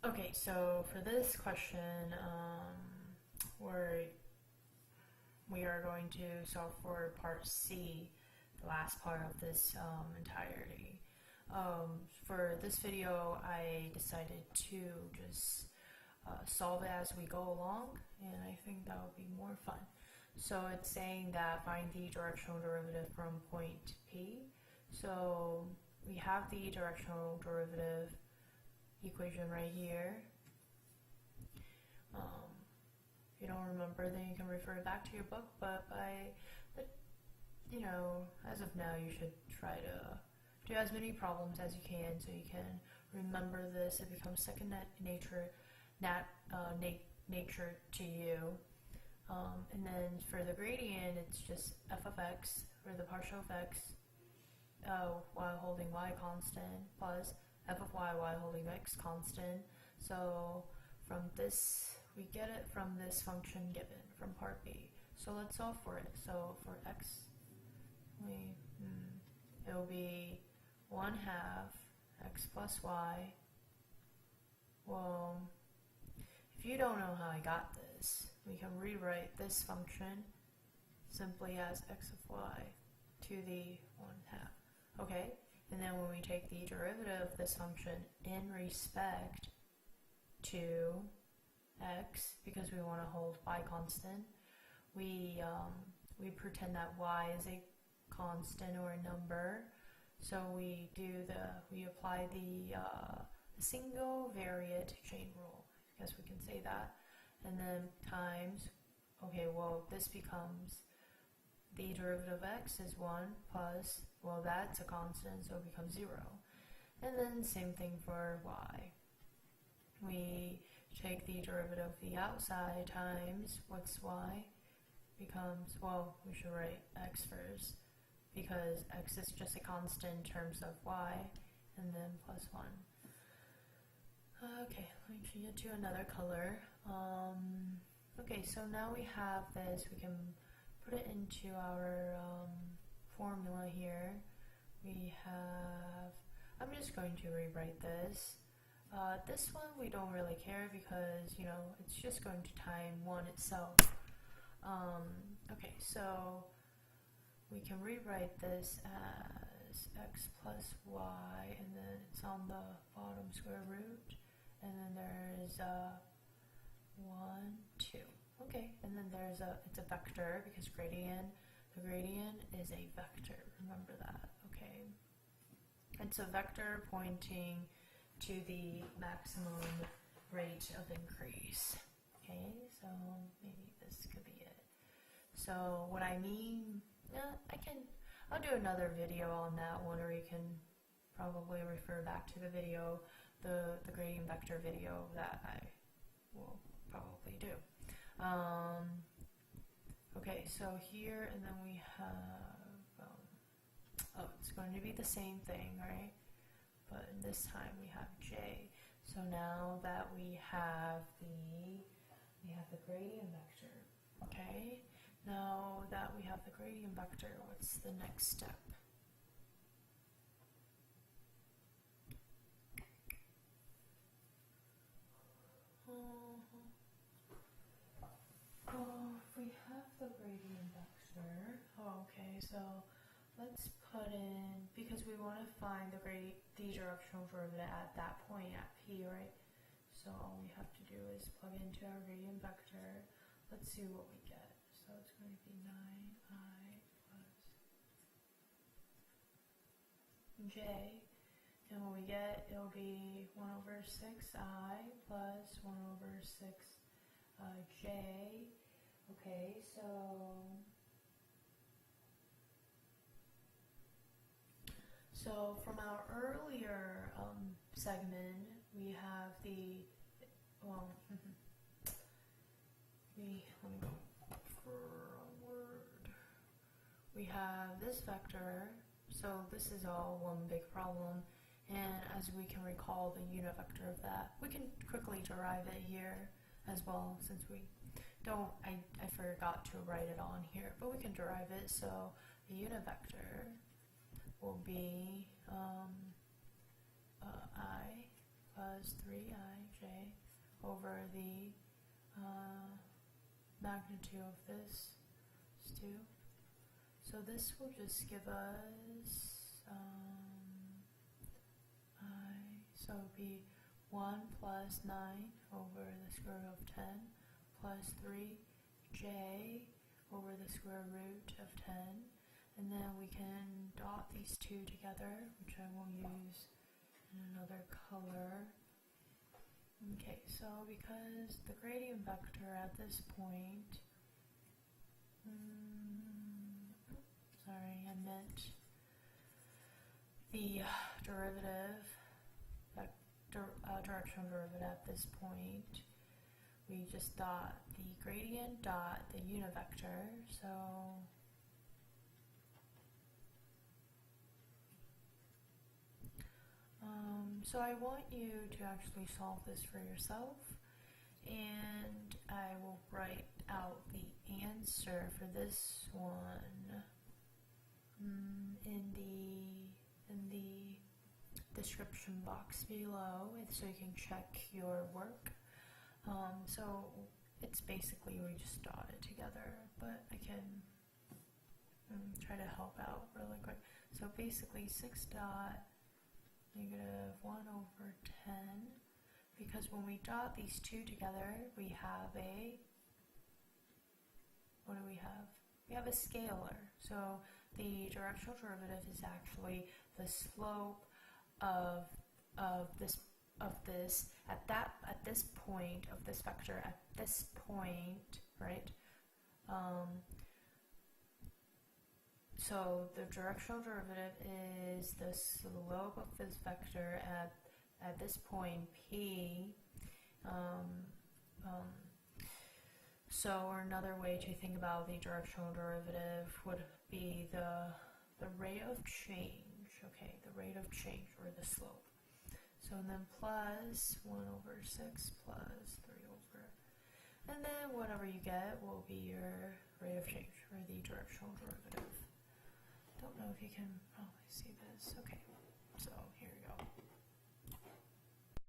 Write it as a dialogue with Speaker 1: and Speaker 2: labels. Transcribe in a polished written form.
Speaker 1: Okay, so for this question, we are going to solve for part C, the last part of this entirety. For this video, I decided to just solve it as we go along, and I think that would be more fun. So it's saying that find the directional derivative from point P. So we have the directional derivative equation right here. If you don't remember, then you can refer back to your book, but as of now, you should try to do as many problems as you can so you can remember this. It becomes second nature to you. And then for the gradient, it's just f of x, or the partial of x, while holding y constant, plus f of y while holding x constant. So from this, we get it from this function given from part B. So let's solve for it. So for x, it will be 1/2 x plus y. Well, if you don't know how I got this, we can rewrite this function simply as x of y to the 1/2. Okay? And then when we take the derivative of this function in respect to x, because we want to hold y constant, we pretend that y is a constant or a number. So we apply the single variate chain rule. I guess we can say that. And then times, okay, well, this becomes the derivative of x is 1 plus, well, that's a constant, so it becomes 0. And then same thing for y. We take the derivative of the outside times what's y becomes, well, we should write x first, because x is just a constant in terms of y, and then plus 1. Okay, let me change it to another color. Okay, so now we have this. We can put it into our formula here. We have, I'm just going to rewrite this. This one we don't really care because, it's just going to time 1 itself. Okay, so we can rewrite this as x plus y, and then it's on the bottom square root, and then there's 1, 2. Okay, and then it's a vector because the gradient is a vector. Remember that, okay? It's a vector pointing to the maximum rate of increase. Okay, so maybe this could be it. So what I mean, I'll do another video on that one, or you can probably refer back to the video, the gradient vector video that I will probably do. Okay, so here, and then we have, it's going to be the same thing, right? But this time we have j. So now that we have the gradient vector, okay? Now that we have the gradient vector, what's the next step? If we have the gradient vector, okay, so let's put in, because we want to find the directional derivative at that point at P, right? So all we have to do is plug into our gradient vector. Let's see what we get. So it's going to be 9i plus j. And what we get, it'll be 1 over 6i plus 1 over 6j. Okay, so from our earlier segment, we have let me go forward. We have this vector, so this is all one big problem, and as we can recall the unit vector of that, we can quickly derive it here as well, since we don't, I forgot to write it on here, but we can derive it. So the unit vector will be I plus 3ij over the magnitude of this is 2. So this will just give us so it would be 1 plus 9 over the square root of 10 plus 3j over the square root of 10, and then we can dot these two together, which I will use in another color. Okay, so because the gradient vector at this point, sorry, I meant the derivative, directional derivative at this point, we just dot the gradient dot the unit vector, so I want you to actually solve this for yourself, and I will write out the answer for this one in the description box below, so you can check your work. So it's basically we just dot it together, but I can try to help out really quick. So basically 6 dot negative 1 over 10, because when we dot these two together, we have what do we have? We have a scalar. So the directional derivative is actually the slope of this at this point of this vector at this point, right? So the directional derivative is the slope of this vector at this point P. So another way to think about the directional derivative would be the rate of change, okay, the rate of change or the slope. So then plus 1 over 6 plus 3 over, and then whatever you get will be your rate of change or the directional derivative. Don't know if you can probably see this. Okay, so here we go.